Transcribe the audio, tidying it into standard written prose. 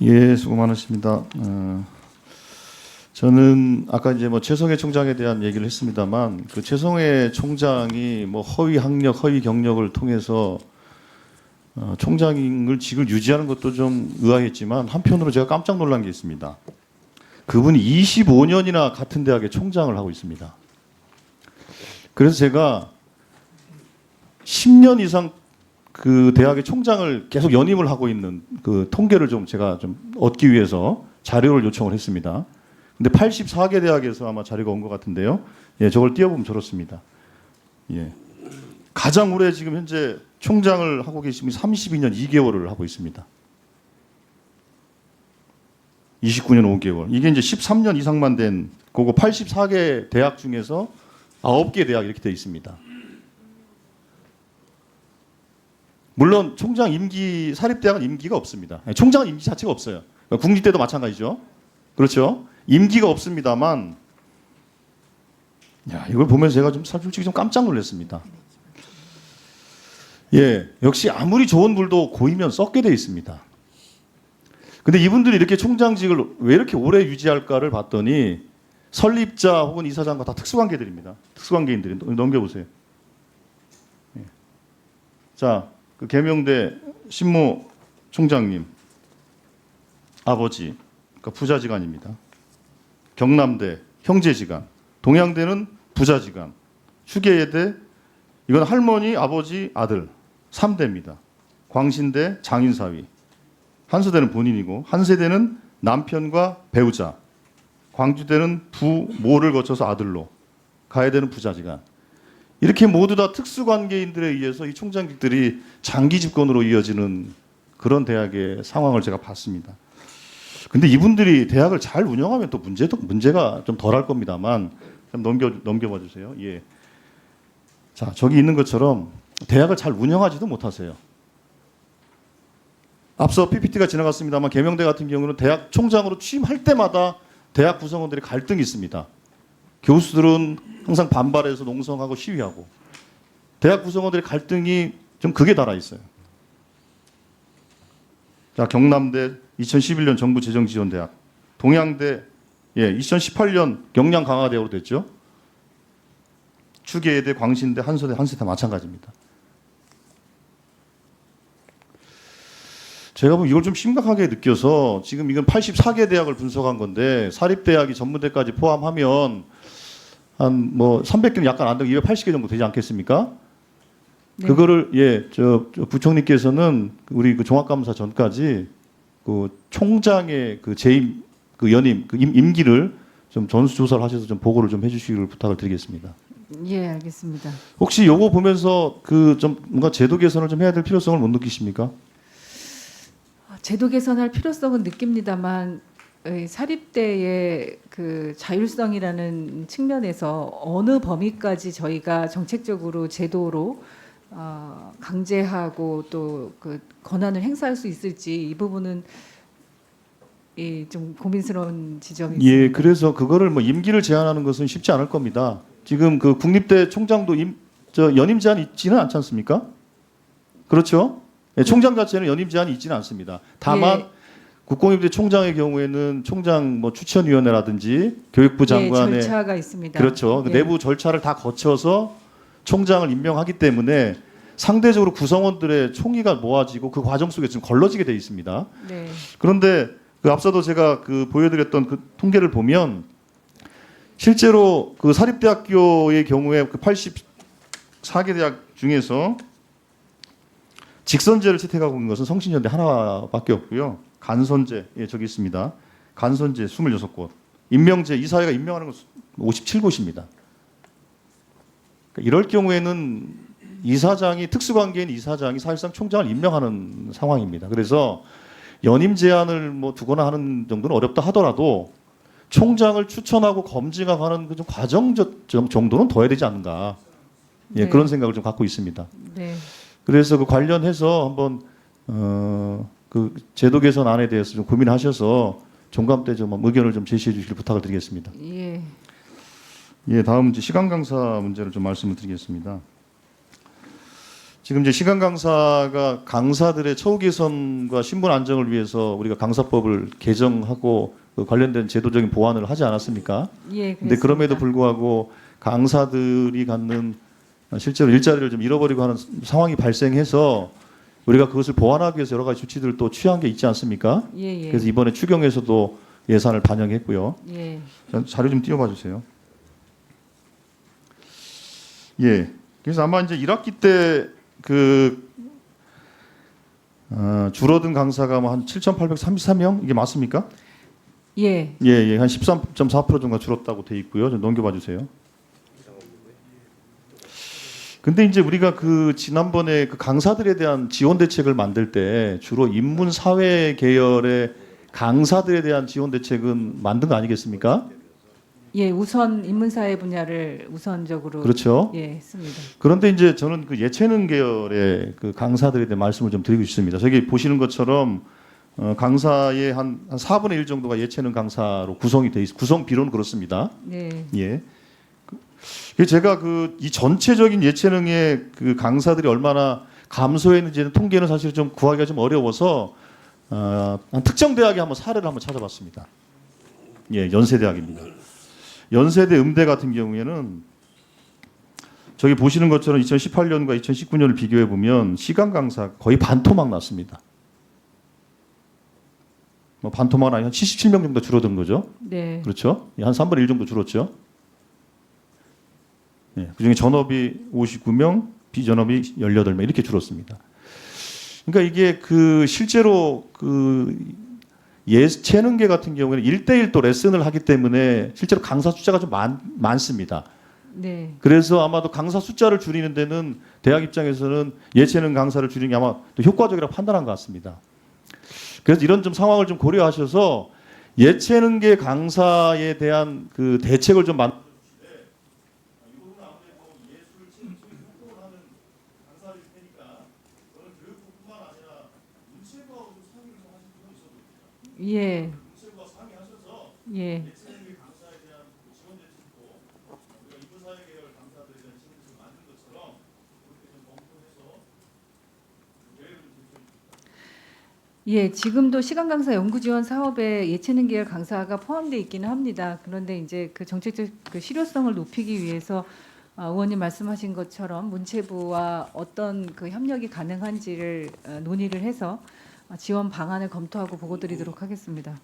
예, 수고 많으십니다. 저는 아까 이제 뭐 최성해 총장에 대한 얘기를 했습니다만 그 최성해 총장이 뭐 허위 학력, 허위 경력을 통해서 총장을 직을 유지하는 것도 좀 의아했지만 한편으로 제가 깜짝 놀란 게 있습니다. 그분이 25년이나 같은 대학의 총장을 하고 있습니다. 그래서 제가 10년 이상 그 대학의 총장을 계속 연임을 하고 있는 그 통계를 좀 제가 좀 얻기 위해서 자료를 요청을 했습니다. 근데 84개 대학에서 아마 자료가 온 것 같은데요. 예, 저걸 띄워보면 저렇습니다. 예. 가장 오래 지금 현재 총장을 하고 계신 분이 32년 2개월을 하고 있습니다. 29년 5개월. 이게 이제 13년 이상만 된 그거 84개 대학 중에서 9개 대학 이렇게 되어 있습니다. 물론 총장 임기, 사립대학은 임기가 없습니다. 총장은 임기 자체가 없어요. 국립대도 마찬가지죠. 그렇죠. 임기가 없습니다만, 야, 이걸 보면서 제가 좀 솔직히 좀 깜짝 놀랐습니다. 예, 역시 아무리 좋은 불도 고이면 썩게 돼 있습니다. 근데 이분들이 이렇게 총장직을 왜 이렇게 오래 유지할까를 봤더니 설립자 혹은 이사장과 다 특수관계들입니다. 특수관계인들이. 넘겨보세요. 예. 자, 그 계명대 신모 총장님 아버지, 그러니까 부자지간입니다. 경남대 형제지간, 동양대는 부자지간, 휴계예대 이건 할머니, 아버지, 아들 3대입니다. 광신대 장인사위, 한서대는 본인이고 한세대는 남편과 배우자, 광주대는 부모를 거쳐서 아들로, 가해대는 부자지간. 이렇게 모두 다 특수관계인들에 의해서 이 총장직들이 장기 집권으로 이어지는 그런 대학의 상황을 제가 봤습니다. 근데 이분들이 대학을 잘 운영하면 또 문제가 좀 덜할 겁니다만 좀 넘겨봐 주세요. 예. 자, 저기 있는 것처럼 대학을 잘 운영하지도 못하세요. 앞서 PPT가 지나갔습니다만 계명대 같은 경우는 대학 총장으로 취임할 때마다 대학 구성원들의 갈등이 있습니다. 교수들은 항상 반발해서 농성하고 시위하고 대학 구성원들의 갈등이 좀 극에 달아 있어요. 자, 경남대 2011년 정부 재정지원대학, 동양대 2018년 역량 강화대학으로 됐죠. 추계예대, 광신대, 한서대 마찬가지입니다. 제가 보면 이걸 좀 심각하게 느껴서 지금 이건 84개 대학을 분석한 건데 사립대학이 전문대까지 포함하면 한 뭐 300개는 약간 안 되고 280개 정도 되지 않겠습니까? 네. 그거를 저 부총리께서는 우리 그 종합감사 전까지 그 총장의 그 재임 그 연임 그 임기를 좀 전수조사를 하셔서 좀 보고를 좀 해주시기를 부탁을 드리겠습니다. 예, 알겠습니다. 혹시 요거 보면서 그 좀 뭔가 제도 개선을 좀 해야 될 필요성을 못 느끼십니까? 제도 개선할 필요성은 느낍니다만 사립대의 그 자율성이라는 측면에서 어느 범위까지 저희가 정책적으로 제도로 강제하고 또 그 권한을 행사할 수 있을지 이 부분은 좀 고민스러운 지점이 있습니다. 예, 그래서 그거를 뭐 임기를 제한하는 것은 쉽지 않을 겁니다. 지금 그 국립대 총장도 연임 제한이 있지는 않지 않습니까? 그렇죠? 예, 총장 자체는 연임 제한이 있지는 않습니다. 다만 예. 국공립대 총장의 경우에는 총장 뭐 추천위원회라든지 교육부 장관의 절차가 있습니다. 그렇죠. 그 내부 절차를 다 거쳐서 총장을 임명하기 때문에 상대적으로 구성원들의 총의가 모아지고 그 과정 속에 지금 걸러지게 돼 있습니다. 네. 그런데 그 앞서도 제가 그 보여드렸던 그 통계를 보면 실제로 그 사립대학교의 경우에 그 84개 대학 중에서 직선제를 채택하고 있는 것은 성신여대 하나밖에 없고요. 간선제, 저기 있습니다. 간선제 26곳, 임명제, 이사회가 임명하는 건 57곳입니다. 그러니까 이럴 경우에는 특수관계인 이사장이 사실상 총장을 임명하는 상황입니다. 그래서 연임 제한을 뭐 두거나 하는 정도는 어렵다 하더라도 총장을 추천하고 검증하고 하는 그 좀 과정 정도는 더 해야 되지 않는가. 네. 그런 생각을 좀 갖고 있습니다. 네. 그래서 그 관련해서 한번 그 제도 개선 안에 대해서 좀 고민하셔서 종감 때 좀 의견을 좀 제시해 주시길 부탁을 드리겠습니다. 예. 예, 다음 이제 시간 강사 문제를 좀 말씀을 드리겠습니다. 지금 이제 시간 강사가 강사들의 처우 개선과 신분 안정을 위해서 우리가 강사법을 개정하고 그 관련된 제도적인 보완을 하지 않았습니까? 예, 근데 그럼에도 그랬습니다. 불구하고 강사들이 갖는 실제로 일자리를 좀 잃어버리고 하는 상황이 발생해서 우리가 그것을 보완하기 위해서 여러 가지 조치들을 또 취한 게 있지 않습니까? 예, 예. 그래서 이번에 추경에서도 예산을 반영했고요. 예. 자료 좀 띄워봐 주세요. 예. 그래서 아마 이제 1학기 때 그 줄어든 강사가 뭐 한 7,833명 이게 맞습니까? 예. 예, 예. 한 13.4% 정도 줄었다고 돼 있고요. 좀 넘겨봐 주세요. 근데 이제 우리가 그 지난번에 그 강사들에 대한 지원 대책을 만들 때 주로 인문 사회 계열의 강사들에 대한 지원 대책은 만든 거 아니겠습니까? 예, 우선 인문사회 분야를 우선적으로 그렇죠. 예, 했습니다. 그런데 이제 저는 그 예체능 계열의 그 강사들에 대한 말씀을 좀 드리고 싶습니다. 저기 보시는 것처럼 강사의 한 4분의 1 정도가 예체능 강사로 구성이 돼 있, 구성 비로는 그렇습니다. 네. 예. 그 제가 그 이 전체적인 예체능의 그 강사들이 얼마나 감소했는지는 통계는 사실 좀 구하기가 좀 어려워서 한 특정 대학의 한번 사례를 한번 찾아봤습니다. 예, 연세대학입니다. 연세대 음대 같은 경우에는 저기 보시는 것처럼 2018년과 2019년을 비교해 보면 시간 강사 거의 반토막 났습니다. 뭐 반토막은 아니고 한 77명 정도 줄어든 거죠. 네. 그렇죠? 한 3분의 1 정도 줄었죠. 예, 그중에 전업이 59명, 비전업이 18명 이렇게 줄었습니다. 그러니까 이게 그 실제로 그 예체능계 같은 경우에는 1대1 또 레슨을 하기 때문에 실제로 강사 숫자가 좀 많습니다. 네. 그래서 아마도 강사 숫자를 줄이는 데는 대학 입장에서는 예체능 강사를 줄이는 게 아마 또 효과적이라고 판단한 것 같습니다. 그래서 이런 좀 상황을 좀 고려하셔서 예체능계 강사에 대한 그 대책을 좀 예. 예. 예, 지금도 시간 강사 연구 지원 사업에 예체능 계열 강사가 포함되어 있기는 합니다. 그런데 이제 그 정책적 그 실효성을 높이기 위해서 의원님 말씀하신 것처럼 문체부와 어떤 그 협력이 가능한지를 논의를 해서 지원 방안을 검토하고 보고 드리도록 하겠습니다.